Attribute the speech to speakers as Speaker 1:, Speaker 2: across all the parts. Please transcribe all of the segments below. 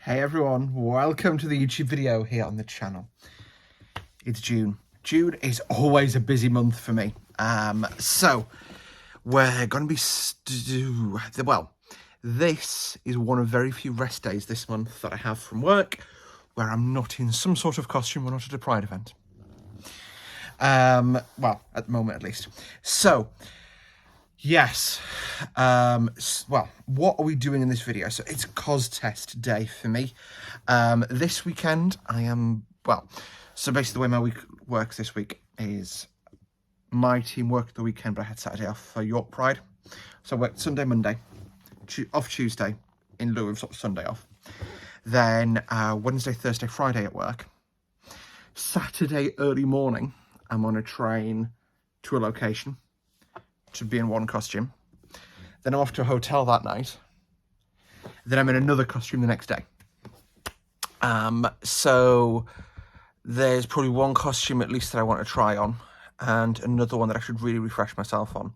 Speaker 1: Hey everyone, welcome to the YouTube video here on the channel. It's June. June is always a busy month for me. So we're going to be, this is one of very few rest days this month that I have from work where I'm not in some sort of costume or not at a Pride event. Well, at the moment at least. So, yes, what are we doing in this video? So it's Cos Test day for me. This weekend I am, so basically the way my week works this week is my team worked the weekend, but I had Saturday off for York Pride. So I worked Sunday, Monday, off Tuesday in lieu of sort of Sunday off. Then Wednesday, Thursday, Friday at work. Saturday early morning, I'm on a train to a location to be in one costume. Then I'm off to a hotel that night. Then I'm in another costume the next day. So there's probably one costume at least that I want to try on, and another one that I should really refresh myself on.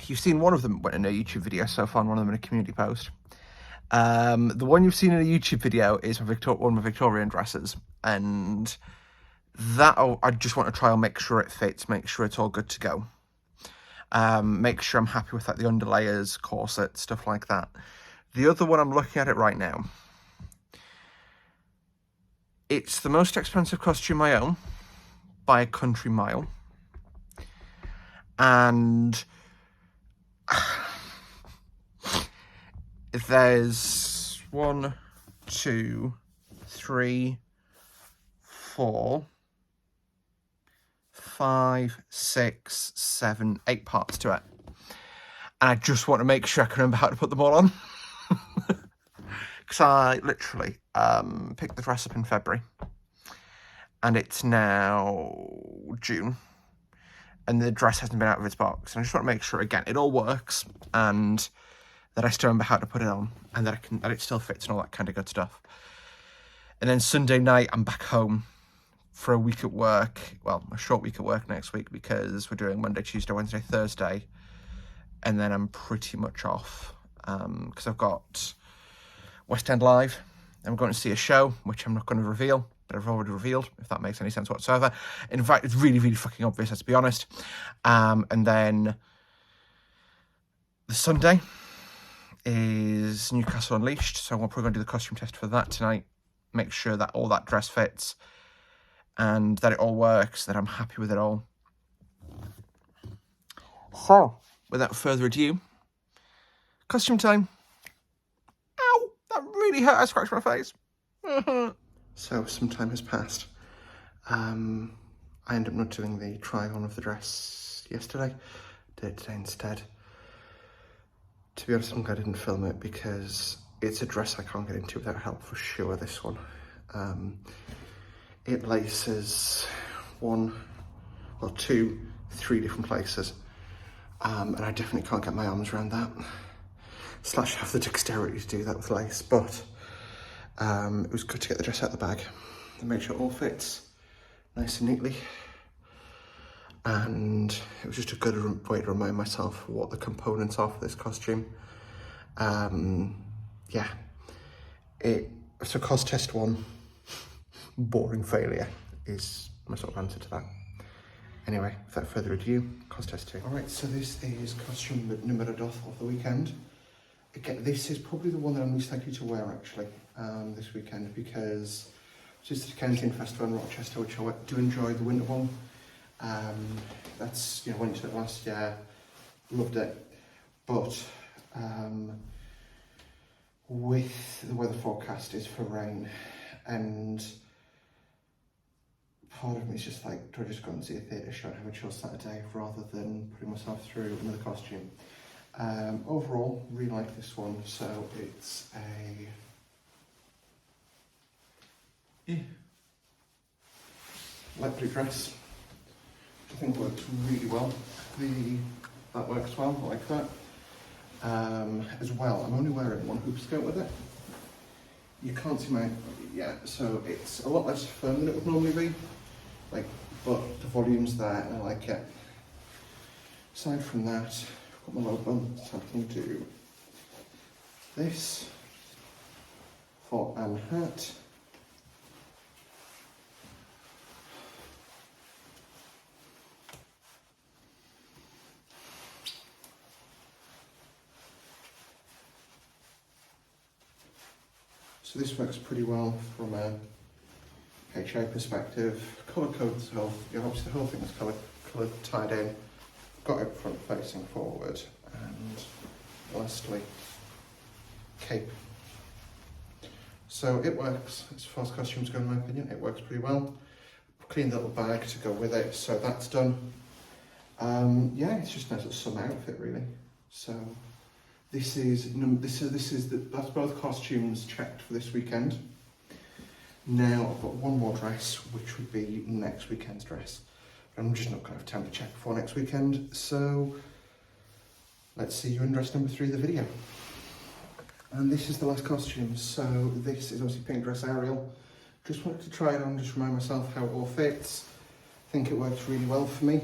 Speaker 1: You've seen one of them in a YouTube video so far, and one of them in a community post. The one you've seen in a YouTube video is one of my Victorian dresses, and that I just want to try and make sure it fits, make sure it's all good to go. Make sure I'm happy with like the underlayers, corset, stuff like that. The other one, I'm looking at it right now. It's the most expensive costume I own by a country mile. And if there's 1, 2, 3, 4, 5, 6, 7, 8 parts to it. And I just want to make sure I can remember how to put them all on. Because I literally picked the dress up in February. And it's now June. And the dress hasn't been out of its box. And I just want to make sure, again, it all works. And that I still remember how to put it on. And that it still fits and all that kind of good stuff. And then Sunday night, I'm back home for a week at work. Well, a short week at work next week, because we're doing Monday, Tuesday, Wednesday, Thursday. And then I'm pretty much off. Because I've got West End Live. I'm going to see a show, which I'm not going to reveal, but I've already revealed, if that makes any sense whatsoever. In fact, it's really, really fucking obvious, let's be honest. And then the Sunday is Newcastle Unleashed, so we're probably going to do the costume test for that tonight. Make sure that all that dress fits and that it all works, that I'm happy with it all. So, without further ado, costume time. Ow! That really hurt. I scratched my face. So, some time has passed. I ended up not doing the try-on of the dress yesterday. Did it today instead. To be honest, I'm glad I didn't film it because it's a dress I can't get into without help for sure, this one. It laces 1, 2, 3 different places. And I definitely can't get my arms around that. / have the dexterity to do that with lace, but it was good to get the dress out of the bag and make sure it all fits nice and neatly. And it was just a good way to remind myself what the components are for this costume. Yeah. So Cos Test 1, boring failure, is my sort of answer to that. Anyway, without further ado, Cos Test 2. Alright, so this is costume numero 2 of the weekend. Again, this is probably the one that I'm least likely to wear actually, this weekend, because it's the Kensington Festival in Rochester, which I do enjoy, the winter one. That's, went to it last year, loved it, but with the weather forecast is for rain, and part of me is just like, do I just go and see a theatre show and have a chill Saturday rather than putting myself through another costume? Overall, really like this one, so it's a light blue dress, which I think works really well. That works well, I like that. As well, I'm only wearing one hoop skirt with it. You can't see my, so it's a lot less firm than it would normally be, but the volume's there and I like it. Aside from that, I've got my low bun, something to this for Anne hat. So this works pretty well from a HA perspective. Colour code, so obviously the whole thing is colour tied in. Got it front facing forward, and lastly, cape. So it works, as far as costumes go in my opinion, it works pretty well. Clean little bag to go with it, so that's done. Yeah, it's just a nice little summer outfit really. So that's both costumes checked for this weekend. Now I've got one more dress, which would be next weekend's dress. But I'm just not going to have time to check before next weekend, so let's see you in dress number 3 of the video. And this is the last costume. So this is obviously pink dress Ariel. Just wanted to try it on, just remind myself how it all fits. I think it works really well for me.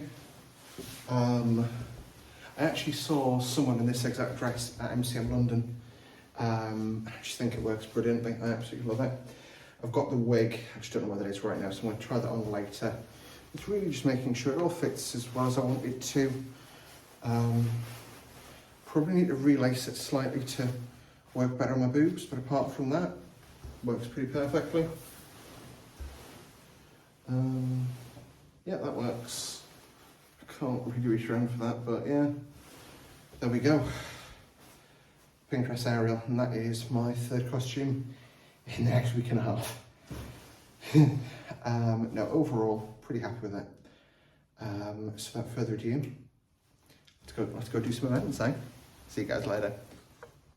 Speaker 1: I actually saw someone in this exact dress at MCM London. I just think it works brilliantly. I absolutely love it. I've got the wig. I just don't know whether it is right now, so I'm going to try that on later. It's really just making sure it all fits as well as I want it to. Probably need to relace it slightly to work better on my boobs, but apart from that, works pretty perfectly. Yeah, that works. I can't really reach around for that, but yeah, there we go. Pink dress Ariel, and that is my 3rd costume in the next week and a half. No, overall, pretty happy with it. So without further ado, let's go do some events, eh? See you guys later.